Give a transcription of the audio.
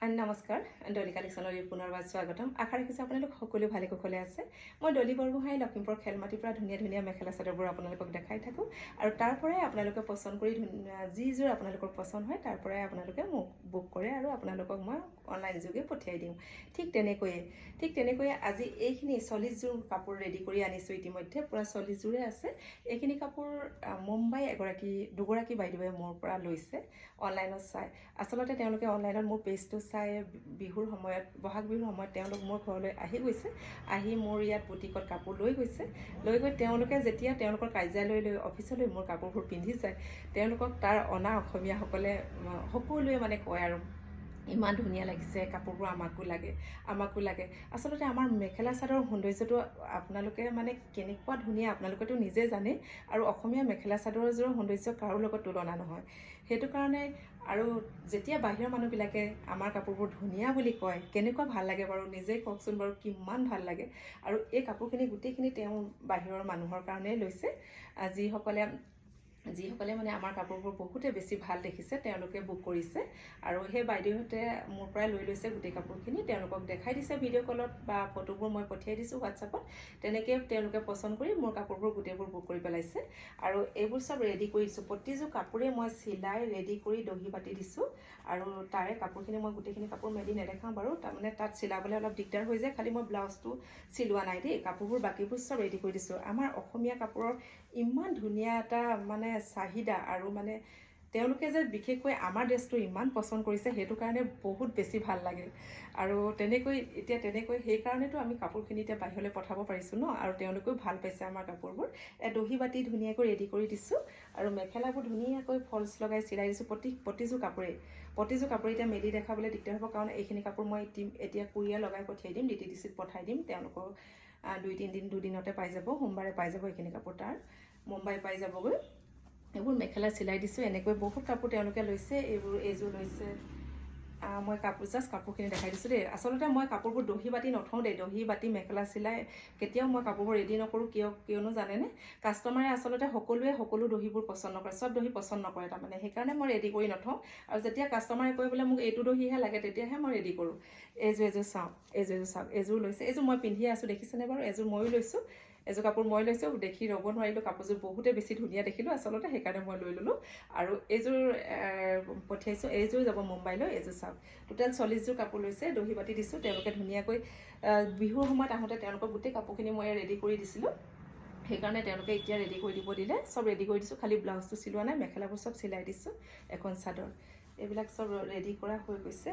নমস্কাৰ ডলি কালেকশ্যনৰ পুনৰবাৰ স্বাগতম। আশা ৰাখিছোঁ আপোনালোক সকলো ভালে কুশলে আছে। মই ডলি বৰগোহাঁই লখিমপুৰ খেলমাটিৰ পৰা ধুনীয়া ধুনীয়া মেখেলা চাদৰবোৰ আপোনালোকক দেখাই থাকোঁ আৰু তাৰ পৰাই আপোনালোকে পচন্দ কৰি যিযোৰ আপোনালোকৰ পচন্দ হয় তাৰ পৰাই আপোনালোকে মোক বুক কৰে আৰু আপোনালোকক মই অনলাইন যোগে পঠিয়াই দিওঁ। ঠিক তেনেকৈয়ে আজি এইখিনি 40যোৰ কাপোৰ ৰেডি কৰি আনিছোঁ। ইতিমধ্যে পূৰা 40যোৰে আছে। এইখিনি কাপোৰ মুম্বাই দুগৰাকী বাইদেৱে মোৰ পৰা লৈছে অনলাইনত চাই। আচলতে তেওঁলোকে অনলাইনত মোৰ পেজটো চাই বিহুৰ সময়ত বহাগ বিহুৰ সময়ত তেওঁলোক মোৰ ঘৰলৈ আহি গৈছে। আহি মোৰ ইয়াত বুটিকত কাপোৰ লৈ গৈ তেওঁলোকে যেতিয়া তেওঁলোকৰ কাৰ্যালয়লৈ অফিচলৈ মোৰ কাপোৰবোৰ পিন্ধি যায়, তেওঁলোকক তাৰ অনা অসমীয়াসকলে সকলোৱে মানে কয় আৰু ইমান ধুনীয়া লাগিছে কাপোৰবোৰ, আমাকো লাগে। আচলতে আমাৰ মেখেলা চাদৰৰ সৌন্দৰ্যটো আপোনালোকে মানে কেনেকুৱা ধুনীয়া আপোনালোকেতো নিজে জানে আৰু অসমীয়া মেখেলা চাদৰযোৰৰ সৌন্দৰ্য কাৰো লগত তুলনা নহয়। সেইটো কাৰণে আৰু যেতিয়া বাহিৰৰ মানুহবিলাকে আমাৰ কাপোৰবোৰ ধুনীয়া বুলি কয়, কেনেকুৱা ভাল লাগে বাৰু, নিজেই কওকচোন বাৰু কিমান ভাল লাগে। আৰু এই কাপোৰখিনি গোটেইখিনি তেওঁ বাহিৰৰ মানুহৰ কাৰণেই লৈছে। যিসকলে মানে আমাৰ কাপোৰবোৰ বহুতে বেছি ভাল দেখিছে তেওঁলোকে বুক কৰিছে আৰু সেই বাইদেউহঁতে মোৰ পৰাই লৈ লৈছে গোটেই কাপোৰখিনি। তেওঁলোকক দেখাই দিছে ভিডিঅ' কলত বা ফটোবোৰ মই পঠিয়াই দিছোঁ হোৱাটছআপত। তেনেকৈ তেওঁলোকে পচন্দ কৰি মোৰ কাপোৰবোৰ গোটেইবোৰ বুক কৰি পেলাইছে আৰু এইবোৰ চব ৰেডি কৰি দিছোঁ। প্ৰতিযোৰ কাপোৰে মই চিলাই ৰেডি কৰি দহি বাতি দিছোঁ আৰু তাৰে কাপোৰখিনি মই গোটেইখিনি কাপোৰ মেলি নেদেখাওঁ বাৰু, তাৰমানে তাত চিলাবলৈ অলপ দিগদাৰ হৈ যায়। খালি মই ব্লাউজটো চিলোৱা নাই দেই, কাপোৰবোৰ বাকীবোৰ চব ৰেডি কৰি দিছোঁ। আমাৰ অসমীয়া কাপোৰৰ ইমান ধুনীয়া এটা মানে চাহিদা আৰু মানে তেওঁলোকে যে বিশেষকৈ আমাৰ ড্ৰেছটো ইমান পচন্দ কৰিছে সেইটো কাৰণে বহুত বেছি ভাল লাগে। আৰু তেনেকৈ সেইকাৰণেতো আমি কাপোৰখিনি এতিয়া বাহিৰলৈ পঠাব পাৰিছোঁ ন, আৰু তেওঁলোকেও ভাল পাইছে আমাৰ কাপোৰবোৰ। দহি বাতি ধুনীয়াকৈ ৰেডি কৰি দিছোঁ আৰু মেখেলাবোৰ ধুনীয়াকৈ ফলচ লগাই চিলাই দিছোঁ। প্ৰতিযোৰ কাপোৰে এতিয়া মেলি দেখাবলৈ দিগদাৰ হ'ব, কাৰণ এইখিনি কাপোৰ মই এতিয়া কুৰিয়াৰ লগাই পঠিয়াই দিম, DTDCত পঠাই দিম। তেওঁলোকৰ 2-3 দুদিনতে পাই যাব, সোমবাৰে পাই যাব এইখিনি কাপোৰ। তাৰ মুম্বাই পাই যাবগৈ। এইবোৰ মেখেলা চিলাই দিছোঁ। এনেকৈ বহুত কাপোৰ তেওঁলোকে লৈছে। এইযোৰ লৈছে। মই কাপোৰখিনি দেখাই দিছোঁ দেই। আচলতে মই কাপোৰবোৰ দহি বাতি নথওঁ দেই, দহি বাতি মেখেলা চিলাই কেতিয়াও মই কাপোৰবোৰ ৰেডি নকৰোঁ। কিয়নো জানেনে, কাষ্টমাৰে আচলতে সকলোৱে সকলো দহিবোৰ পচন্দ নকৰে, চব দহি পচন্দ নকৰে তাৰমানে। সেইকাৰণে মই ৰেডি কৰি নথওঁ। আৰু যেতিয়া কাষ্টমাৰে কৈ বোলে মোক এইটো দহিহে লাগে, তেতিয়াহে মই ৰেডি কৰোঁ। এইযোৰ চাওক, এইযোৰ লৈছে। এইযোৰ মই পিন্ধিয়ে আছোঁ, দেখিছেনে বাৰু? এযোৰ ময়ো লৈছোঁ, এযোৰ কাপোৰ মই লৈছোঁ। দেখি ৰ'ব নোৱাৰিলোঁ, কাপোৰযোৰ বহুতে বেছি ধুনীয়া দেখিলোঁ আচলতে, সেইকাৰণে মই লৈ ল'লোঁ। আৰু এইযোৰ পঠিয়াইছোঁ, এইযোৰ যাব মুম্বাইলৈ। এইযোৰ চাওক, টোটেল 40যোৰ কাপোৰ লৈছে, দহি বাতি দিছোঁ। তেওঁলোকে ধুনীয়াকৈ বিহুৰ সময়ত আহোঁতে তেওঁলোকৰ গোটেই কাপোৰখিনি মই ৰেডি কৰি দিছিলোঁ, সেইকাৰণে তেওঁলোকে এতিয়া ৰেডি কৰি দিব দিলে। চব ৰেডি কৰি দিছোঁ, খালি ব্লাউজটো চিলোৱা নাই, মেখেলাবোৰ চব চিলাই দিছোঁ। এখন চাদৰ, এইবিলাক চব ৰেডি কৰা হৈ গৈছে।